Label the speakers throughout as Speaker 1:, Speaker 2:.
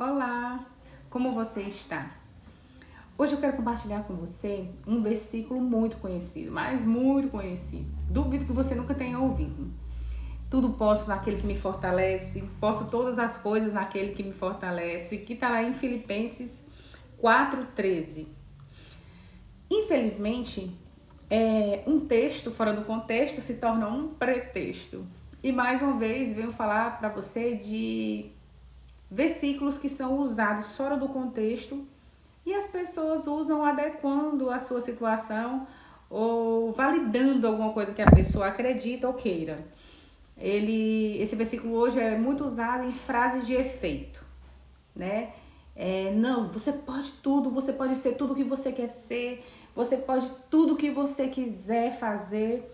Speaker 1: Olá, como você está? Hoje eu quero compartilhar com você um versículo muito conhecido, mas muito conhecido. Duvido que você nunca tenha ouvido. Tudo posso naquele que me fortalece, posso todas as coisas naquele que me fortalece, que está lá em Filipenses 4,13. Infelizmente, um texto fora do contexto se torna um pretexto. E mais uma vez venho falar para você de versículos que são usados fora do contexto e as pessoas usam adequando a sua situação ou validando alguma coisa que a pessoa acredita ou queira. Esse versículo hoje é muito usado em frases de efeito, né? Não, você pode tudo, você pode ser tudo o que você quer ser, você pode tudo o que você quiser fazer.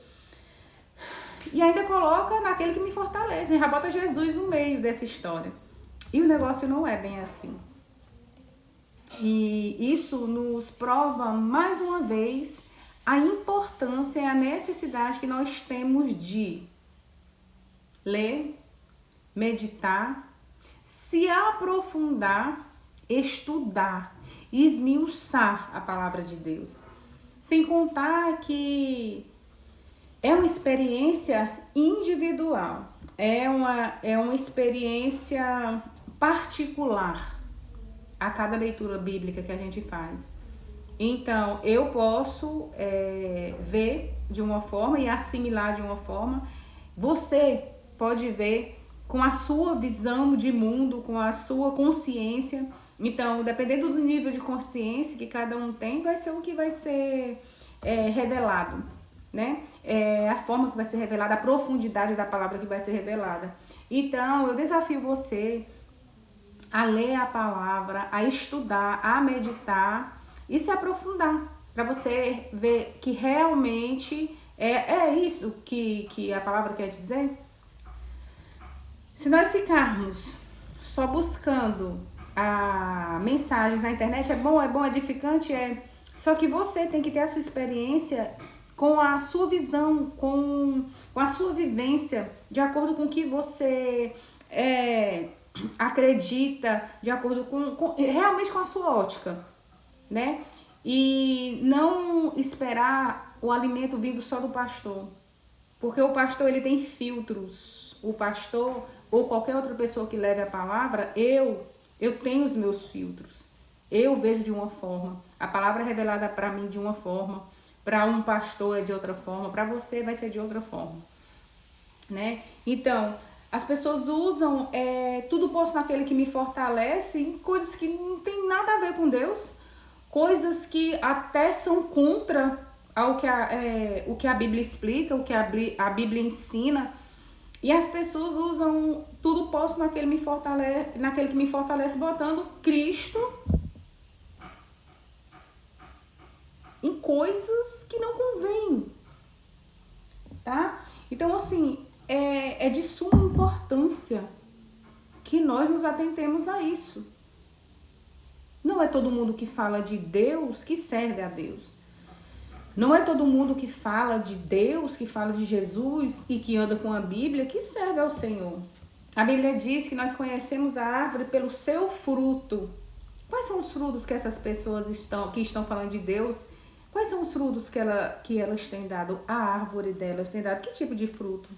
Speaker 1: E ainda coloca naquele que me fortalece, já bota Jesus no meio dessa história. E o negócio não é bem assim. E isso nos prova mais uma vez a importância e a necessidade que nós temos de ler, meditar, se aprofundar, estudar, esmiuçar a palavra de Deus. Sem contar que é uma experiência individual, é uma experiência particular a cada leitura bíblica que a gente faz. Então, eu posso ver de uma forma e assimilar de uma forma. Você pode ver com a sua visão de mundo, com a sua consciência. Então, dependendo do nível de consciência que cada um tem, vai ser o que vai ser revelado, né? A forma que vai ser revelada, a profundidade da palavra que vai ser revelada. Então, eu desafio você a ler a palavra, a estudar, a meditar e se aprofundar, para você ver que realmente é isso que a palavra quer dizer. Se nós ficarmos só buscando mensagens na internet, é bom, edificante, só que você tem que ter a sua experiência com a sua visão, com a sua vivência, de acordo com o que você acredita, de acordo com realmente com a sua ótica, né? E não esperar o alimento vindo só do pastor, porque o pastor ele tem filtros. O pastor ou qualquer outra pessoa que leve a palavra, eu tenho os meus filtros. Eu vejo de uma forma, a palavra é revelada para mim de uma forma, para um pastor é de outra forma, para você vai ser de outra forma, né? Então, as pessoas usam tudo posso naquele que me fortalece em coisas que não tem nada a ver com Deus, coisas que até são contra o que a Bíblia explica, o que a Bíblia ensina. E as pessoas usam tudo posso naquele que me fortalece, botando Cristo em coisas que não convêm, tá? Então, assim, é de suma importância que nós nos atentemos a isso. Não é todo mundo que fala de Deus que serve a Deus. Não é todo mundo que fala de Deus, que fala de Jesus e que anda com a Bíblia que serve ao Senhor. A Bíblia diz que nós conhecemos a árvore pelo seu fruto. Quais são os frutos que essas pessoas que estão falando de Deus? Quais são os frutos que elas têm dado? A árvore delas tem dado que tipo de fruto?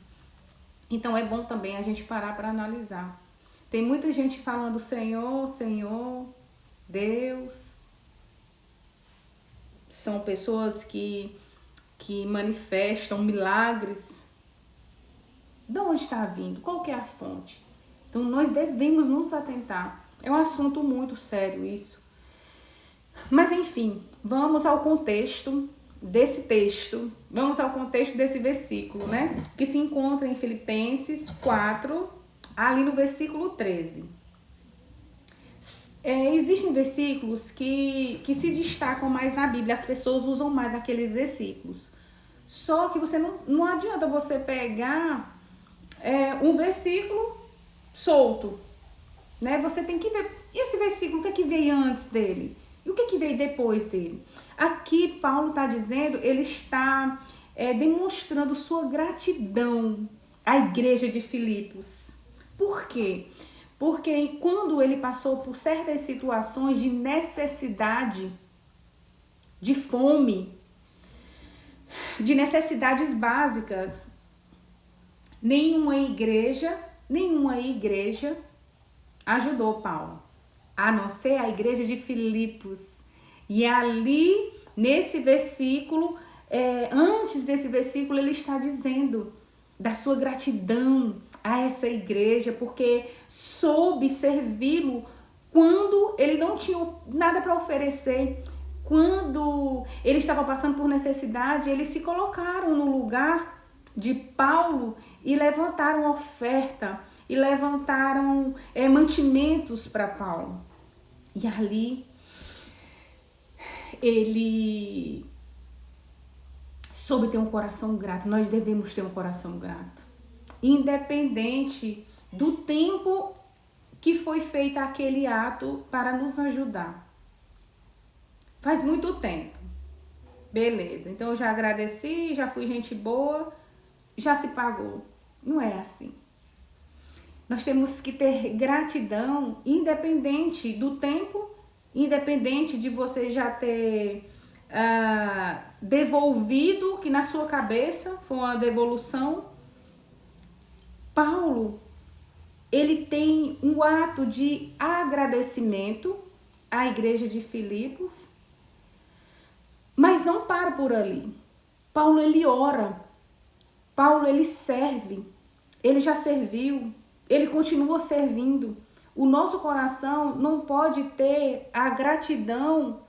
Speaker 1: Então é bom também a gente parar para analisar. Tem muita gente falando Senhor, Senhor, Deus. São pessoas que manifestam milagres. De onde está vindo? Qual que é a fonte? Então nós devemos nos atentar. É um assunto muito sério isso. Mas enfim, vamos ao contexto desse texto. Vamos ao contexto desse versículo, né? Que se encontra em Filipenses 4, ali no versículo 13. Existem versículos que se destacam mais na Bíblia, as pessoas usam mais aqueles versículos. Só que você não adianta você pegar um versículo solto, né? Você tem que ver, e esse versículo, o que é que veio antes dele? E o que é que veio depois dele? Aqui Paulo está dizendo, ele está demonstrando sua gratidão à igreja de Filipos. Por quê? Porque quando ele passou por certas situações de necessidade, de fome, de necessidades básicas, nenhuma igreja ajudou Paulo, a não ser a igreja de Filipos. E ali, nesse versículo, antes desse versículo, ele está dizendo da sua gratidão a essa igreja, porque soube servi-lo quando ele não tinha nada para oferecer. Quando ele estava passando por necessidade, eles se colocaram no lugar de Paulo e levantaram oferta, e levantaram mantimentos para Paulo. E ali ele soube ter um coração grato. Nós devemos ter um coração grato, independente do tempo que foi feito aquele ato para nos ajudar. Faz muito tempo. Beleza, então eu já agradeci, já fui gente boa, já se pagou. Não é assim. Nós temos que ter gratidão, independente do tempo, independente de você já ter devolvido, que na sua cabeça foi uma devolução. Paulo, ele tem um ato de agradecimento à igreja de Filipos, mas não para por ali. Paulo, ele ora. Paulo, ele serve. Ele já serviu. Ele continua servindo. O nosso coração não pode ter a gratidão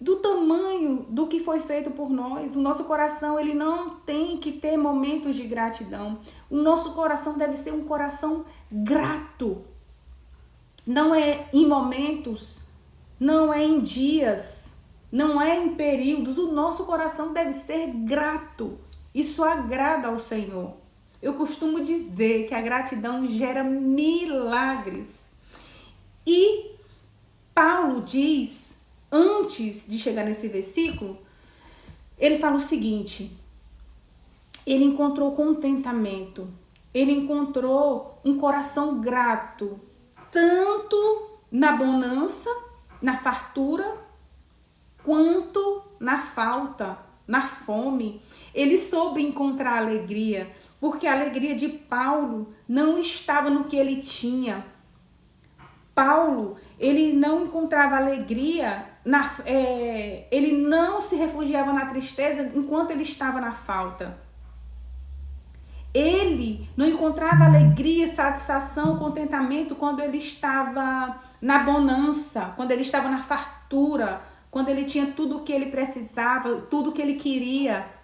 Speaker 1: do tamanho do que foi feito por nós. O nosso coração, ele não tem que ter momentos de gratidão. O nosso coração deve ser um coração grato. Não é em momentos, não é em dias, não é em períodos. O nosso coração deve ser grato. Isso agrada ao Senhor. Eu costumo dizer que a gratidão gera milagres. E Paulo diz, antes de chegar nesse versículo, ele fala o seguinte: ele encontrou contentamento, ele encontrou um coração grato, tanto na bonança, na fartura, quanto na falta, na fome. Ele soube encontrar alegria, porque a alegria de Paulo não estava no que ele tinha. Paulo, ele não encontrava alegria, ele não se refugiava na tristeza enquanto ele estava na falta. Ele não encontrava alegria, satisfação, contentamento quando ele estava na bonança, quando ele estava na fartura, quando ele tinha tudo o que ele precisava, tudo o que ele queria.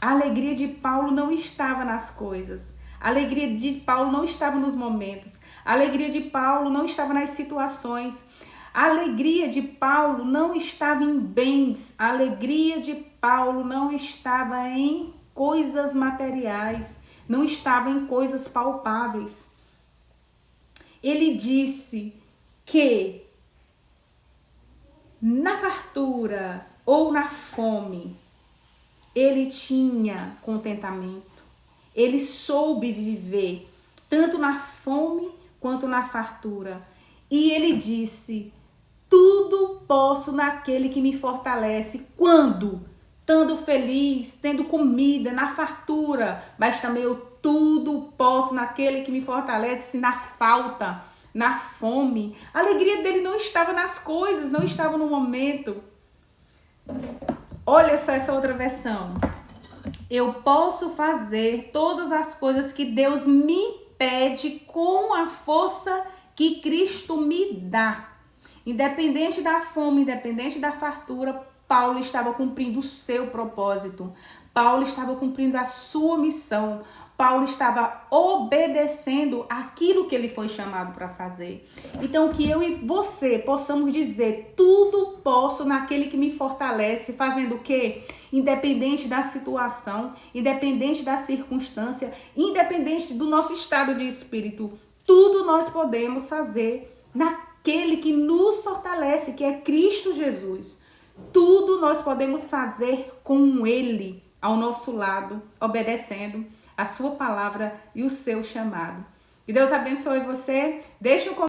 Speaker 1: A alegria de Paulo não estava nas coisas. A alegria de Paulo não estava nos momentos. A alegria de Paulo não estava nas situações. A alegria de Paulo não estava em bens. A alegria de Paulo não estava em coisas materiais. Não estava em coisas palpáveis. Ele disse que na fartura ou na fome, ele tinha contentamento. Ele soube viver tanto na fome quanto na fartura. E ele disse: tudo posso naquele que me fortalece. Quando? Estando feliz, tendo comida, na fartura. Mas também eu tudo posso naquele que me fortalece na falta, na fome. A alegria dele não estava nas coisas, não estava no momento. Olha só essa outra versão. Eu posso fazer todas as coisas que Deus me pede com a força que Cristo me dá. Independente da fome, independente da fartura, Paulo estava cumprindo o seu propósito. Paulo estava cumprindo a sua missão. Paulo estava obedecendo aquilo que ele foi chamado para fazer. Então, que eu e você possamos dizer: tudo posso naquele que me fortalece, fazendo o quê? Independente da situação, independente da circunstância, independente do nosso estado de espírito, tudo nós podemos fazer naquele que nos fortalece, que é Cristo Jesus. Tudo nós podemos fazer com Ele ao nosso lado, obedecendo a sua palavra e o seu chamado. Que Deus abençoe você. Deixa um